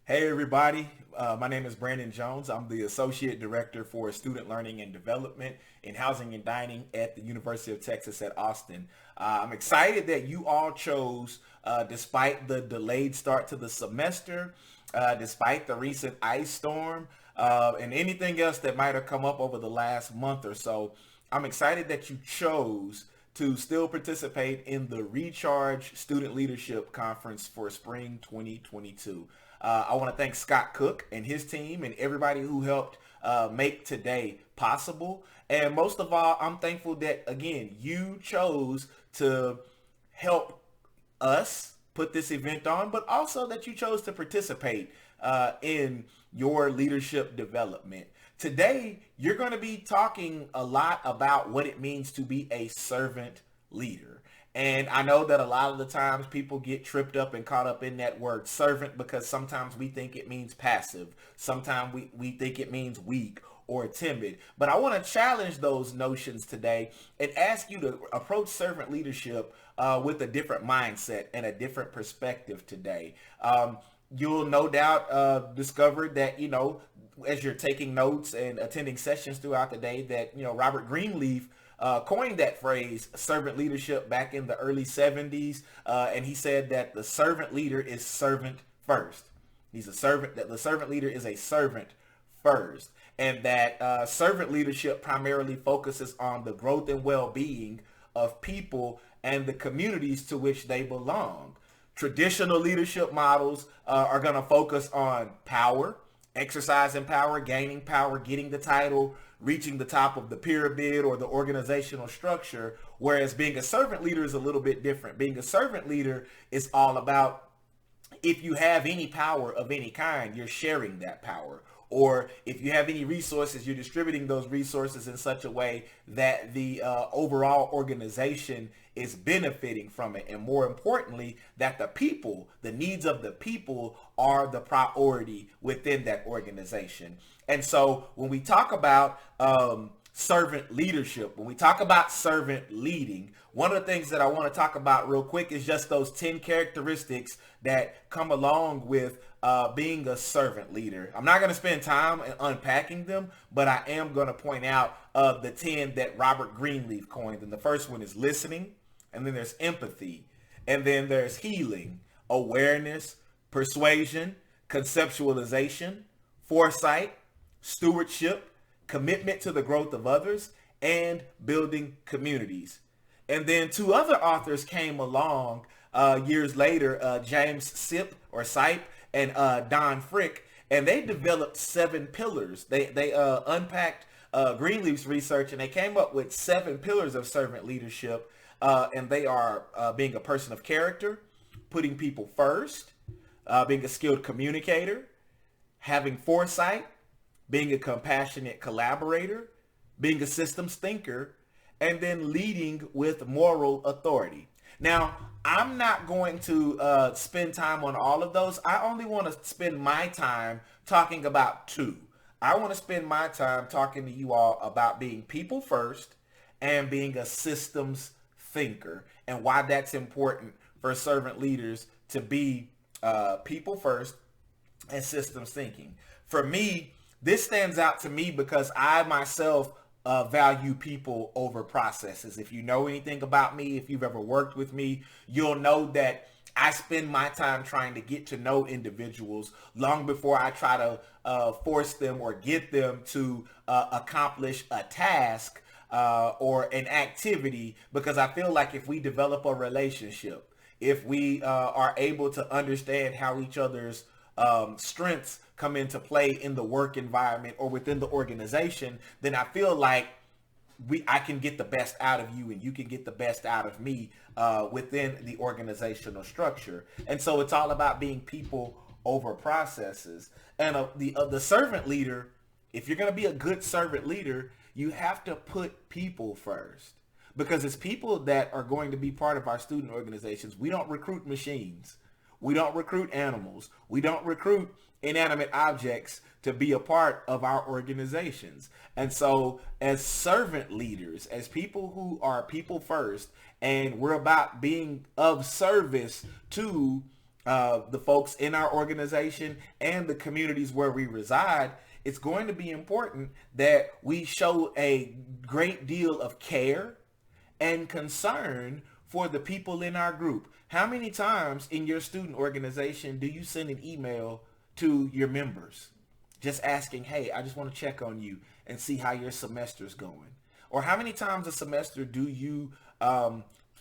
Hey everybody, my name is Brandon Jones. I'm the Associate Director for Student Learning and Development in Housing and Dining at the University of Texas at Austin. I'm excited that you all chose, despite the delayed start to the semester, despite the recent ice storm, and anything else that might have come up over the last month or so. I'm excited that you chose to still participate in the ReCharge Student Leadership Conference for Spring 2022. I want to thank Scott Cook and his team and everybody who helped make today possible. And most of all, I'm thankful that, again, you chose to help us put this event on, but also that you chose to participate in your leadership development. Today, you're going to be talking a lot about what it means to be a servant leader. And I know that a lot of the times people get tripped up and caught up in that word servant because sometimes we think it means passive. Sometimes we think it means weak or timid. But I want to challenge those notions today and ask you to approach servant leadership with a different mindset and a different perspective today. You'll no doubt discover that, as you're taking notes and attending sessions throughout the day that, Robert Greenleaf coined that phrase servant leadership back in the early 70s. And he said that the servant leader is servant first. That the servant leader is a servant first. And that servant leadership primarily focuses on the growth and well-being of people and the communities to which they belong. Traditional leadership models are going to focus on power, exercising power, gaining power, getting the title, reaching the top of the pyramid or the organizational structure, whereas being a servant leader is a little bit different. Being a servant leader is all about, if you have any power of any kind, you're sharing that power. Or if you have any resources, you're distributing those resources in such a way that the overall organization is benefiting from it. And more importantly, that the needs of the people are the priority within that organization. And so when we talk about servant leadership, when we talk about servant leading, one of the things that I want to talk about real quick is just those 10 characteristics that come along with being a servant leader. I'm not going to spend time unpacking them, but I am going to point out the 10 that Robert Greenleaf coined. And the first one is listening, and then there's empathy, and then there's healing, awareness, persuasion, conceptualization, foresight, stewardship, commitment to the growth of others, and building communities. And then two other authors came along years later, James Sipe and Don Frick, and they developed 7 pillars. They unpacked Greenleaf's research, and they came up with 7 pillars of servant leadership, and they are being a person of character, putting people first, being a skilled communicator, having foresight, being a compassionate collaborator, being a systems thinker, and then leading with moral authority. Now, I'm not going to spend time on all of those. I only want to spend my time talking about 2. I want to spend my time talking to you all about being people first and being a systems thinker, and why that's important for servant leaders to be people first and systems thinking. For me, this stands out to me because I myself value people over processes. If you know anything about me, if you've ever worked with me, you'll know that I spend my time trying to get to know individuals long before I try to force them or get them to accomplish a task or an activity, because I feel like if we develop a relationship, if we are able to understand how each other's strengths come into play in the work environment or within the organization, then I feel like I can get the best out of you and you can get the best out of me within the organizational structure. And so it's all about being people over processes. And the servant leader, if you're going to be a good servant leader, you have to put people first, because it's people that are going to be part of our student organizations. We don't recruit machines. We don't recruit animals. We don't recruit inanimate objects to be a part of our organizations. And so as servant leaders, as people who are people first, and we're about being of service to the folks in our organization and the communities where we reside, it's going to be important that we show a great deal of care and concern for the people in our group. How many times in your student organization do you send an email to your members just asking, hey, I just want to check on you and see how your semester's going? Or how many times a semester do you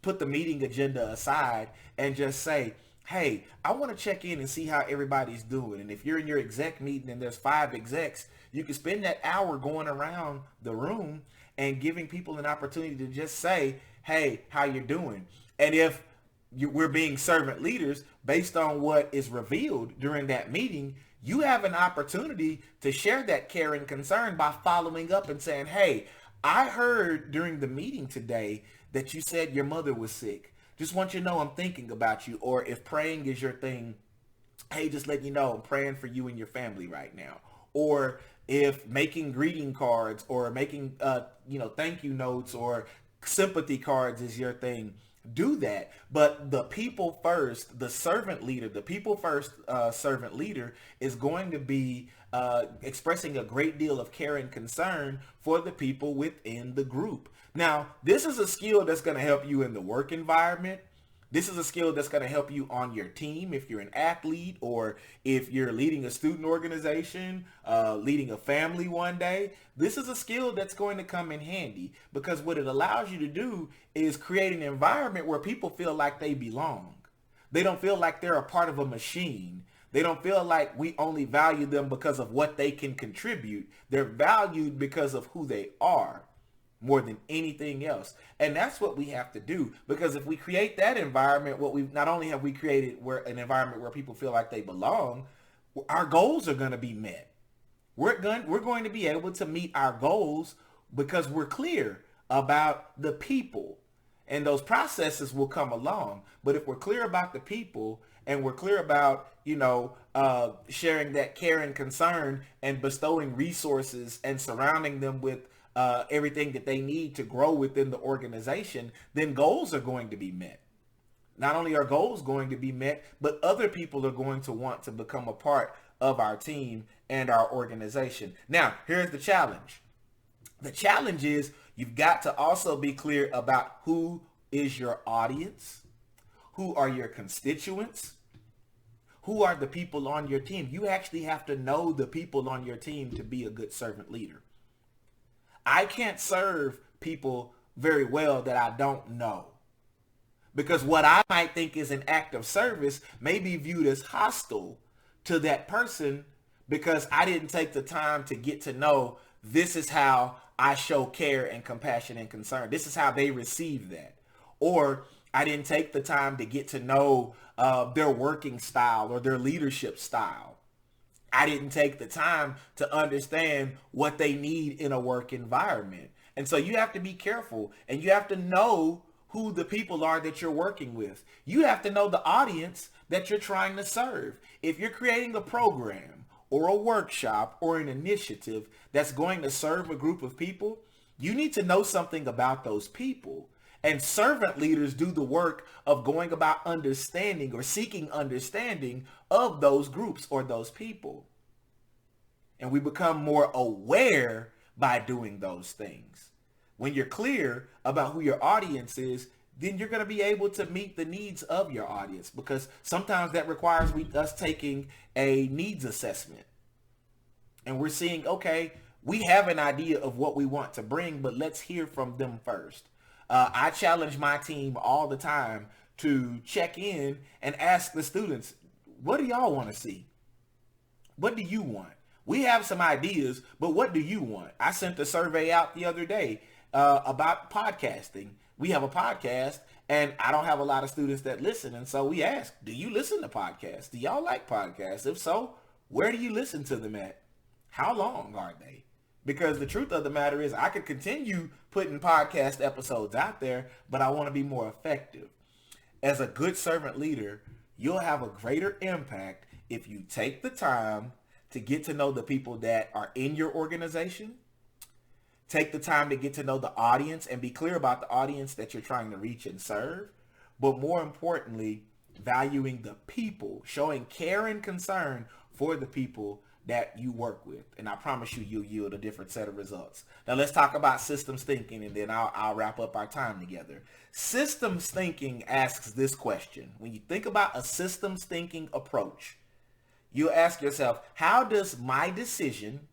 put the meeting agenda aside and just say, hey, I want to check in and see how everybody's doing. And if you're in your exec meeting and there's 5 execs, you can spend that hour going around the room and giving people an opportunity to just say, hey, how you doing? And if we're being servant leaders, based on what is revealed during that meeting, you have an opportunity to share that care and concern by following up and saying, hey, I heard during the meeting today that you said your mother was sick. Just want you to know I'm thinking about you. Or if praying is your thing, hey, just let you know I'm praying for you and your family right now. Or if making greeting cards or making, thank you notes or sympathy cards is your thing, do that. But the people first, the servant leader, the people first servant leader is going to be expressing a great deal of care and concern for the people within the group. Now, this is a skill that's going to help you in the work environment. This is a skill that's going to help you on your team if you're an athlete or if you're leading a student organization, leading a family one day. This is a skill that's going to come in handy because what it allows you to do is create an environment where people feel like they belong. They don't feel like they're a part of a machine. They don't feel like we only value them because of what they can contribute. They're valued because of who they are, more than anything else. And that's what we have to do, because if we create that environment, not only have we created an environment where people feel like they belong, our goals are going to be met. We're going to be able to meet our goals because we're clear about the people, and those processes will come along. But if we're clear about the people and we're clear about, sharing that care and concern and bestowing resources and surrounding them with everything that they need to grow within the organization, then goals are going to be met. Not only are goals going to be met, but other people are going to want to become a part of our team and our organization. Now, here's the challenge. The challenge is you've got to also be clear about who is your audience, who are your constituents, who are the people on your team. You actually have to know the people on your team to be a good servant leader. I can't serve people very well that I don't know, because what I might think is an act of service may be viewed as hostile to that person because I didn't take the time to get to know this is how I show care and compassion and concern. This is how they receive that. Or I didn't take the time to get to know their working style or their leadership style. I didn't take the time to understand what they need in a work environment. And so you have to be careful, and you have to know who the people are that you're working with. You have to know the audience that you're trying to serve. If you're creating a program or a workshop or an initiative that's going to serve a group of people, you need to know something about those people. And servant leaders do the work of going about understanding or seeking understanding of those groups or those people. And we become more aware by doing those things. When you're clear about who your audience is, then you're going to be able to meet the needs of your audience, because sometimes that requires us taking a needs assessment. And we're seeing, okay, we have an idea of what we want to bring, but let's hear from them first. I challenge my team all the time to check in and ask the students, what do y'all want to see? What do you want? We have some ideas, but what do you want? I sent a survey out the other day about podcasting. We have a podcast, and I don't have a lot of students that listen. And so we asked, do you listen to podcasts? Do y'all like podcasts? If so, where do you listen to them at? How long are they? Because the truth of the matter is I could continue putting podcast episodes out there, but I want to be more effective. As a good servant leader, you'll have a greater impact if you take the time to get to know the people that are in your organization. Take the time to get to know the audience and be clear about the audience that you're trying to reach and serve. But more importantly, valuing the people, showing care and concern for the people that you work with. And I promise you, you'll yield a different set of results. Now let's talk about systems thinking, and then I'll wrap up our time together. Systems thinking asks this question. When you think about a systems thinking approach, you ask yourself, how does my decision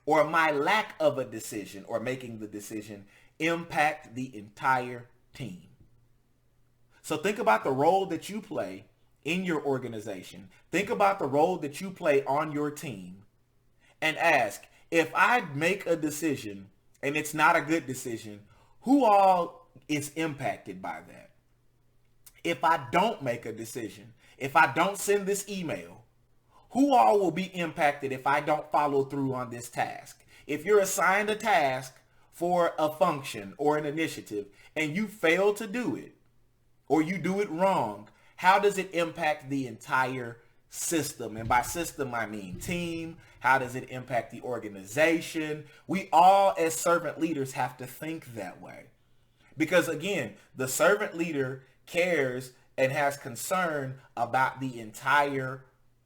or my lack of a decision or making the decision impact the entire team? So think about the role that you play in your organization. Think about the role that you play on your team and ask, if I make a decision and it's not a good decision, who all is impacted by that? If I don't make a decision, if I don't send this email, who all will be impacted if I don't follow through on this task? If you're assigned a task for a function or an initiative and you fail to do it, or you do it wrong, how does it impact the entire system? And by system, I mean team. How does it impact the organization? We all, as servant leaders, have to think that way. Because again, the servant leader cares and has concern about the entire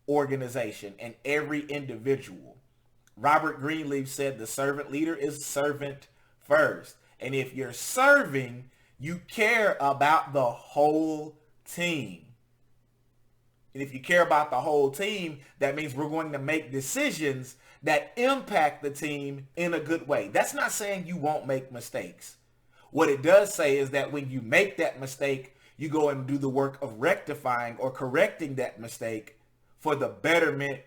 organization and every individual. Robert Greenleaf said the servant leader is servant first. And if you're serving, you care about the whole team. And if you care about the whole team, that means we're going to make decisions that impact the team in a good way. That's not saying you won't make mistakes. What it does say is that when you make that mistake, you go and do the work of rectifying or correcting that mistake for the betterment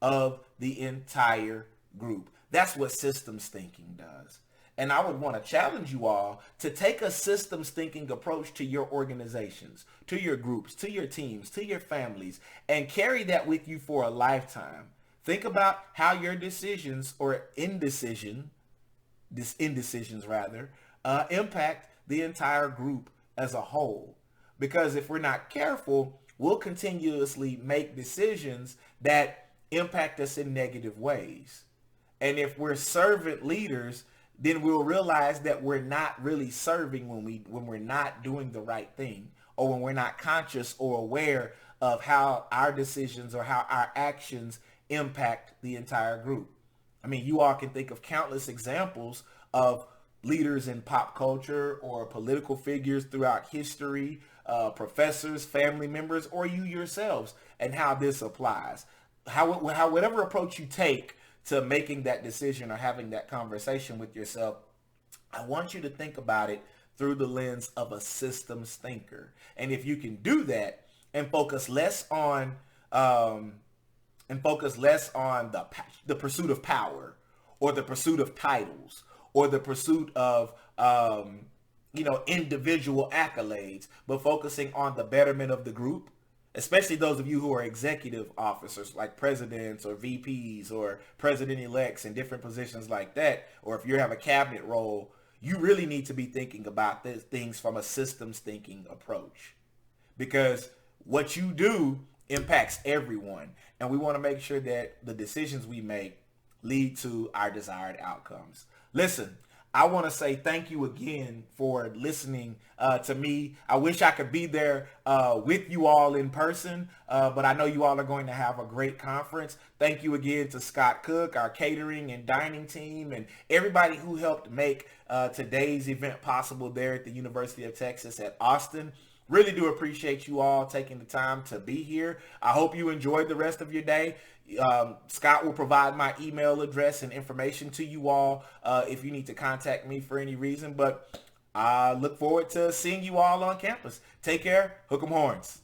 of the entire group. That's what systems thinking does. And I would want to challenge you all to take a systems thinking approach to your organizations, to your groups, to your teams, to your families, and carry that with you for a lifetime. Think about how your decisions or indecisions impact the entire group as a whole. Because if we're not careful, we'll continuously make decisions that impact us in negative ways. And if we're servant leaders, then we'll realize that we're not really serving when we're not doing the right thing, or when we're not conscious or aware of how our decisions or how our actions impact the entire group. I mean, you all can think of countless examples of leaders in pop culture or political figures throughout history, professors, family members, or you yourselves, and how this applies. How whatever approach you take to making that decision or having that conversation with yourself, I want you to think about it through the lens of a systems thinker. And if you can do that and focus less on the pursuit of power, or the pursuit of titles, or the pursuit of individual accolades, but focusing on the betterment of the group, especially those of you who are executive officers like presidents or VPs or president-elects in different positions like that, or if you have a cabinet role, you really need to be thinking about these things from a systems thinking approach, because what you do impacts everyone. And we want to make sure that the decisions we make lead to our desired outcomes. Listen, I want to say thank you again for listening to me. I wish I could be there with you all in person, but I know you all are going to have a great conference. Thank you again to Scott Cook, our catering and dining team, and everybody who helped make today's event possible there at the University of Texas at Austin. Really do appreciate you all taking the time to be here. I hope you enjoyed the rest of your day. Scott will provide my email address and information to you all if you need to contact me for any reason. But I look forward to seeing you all on campus. Take care. Hook 'em horns.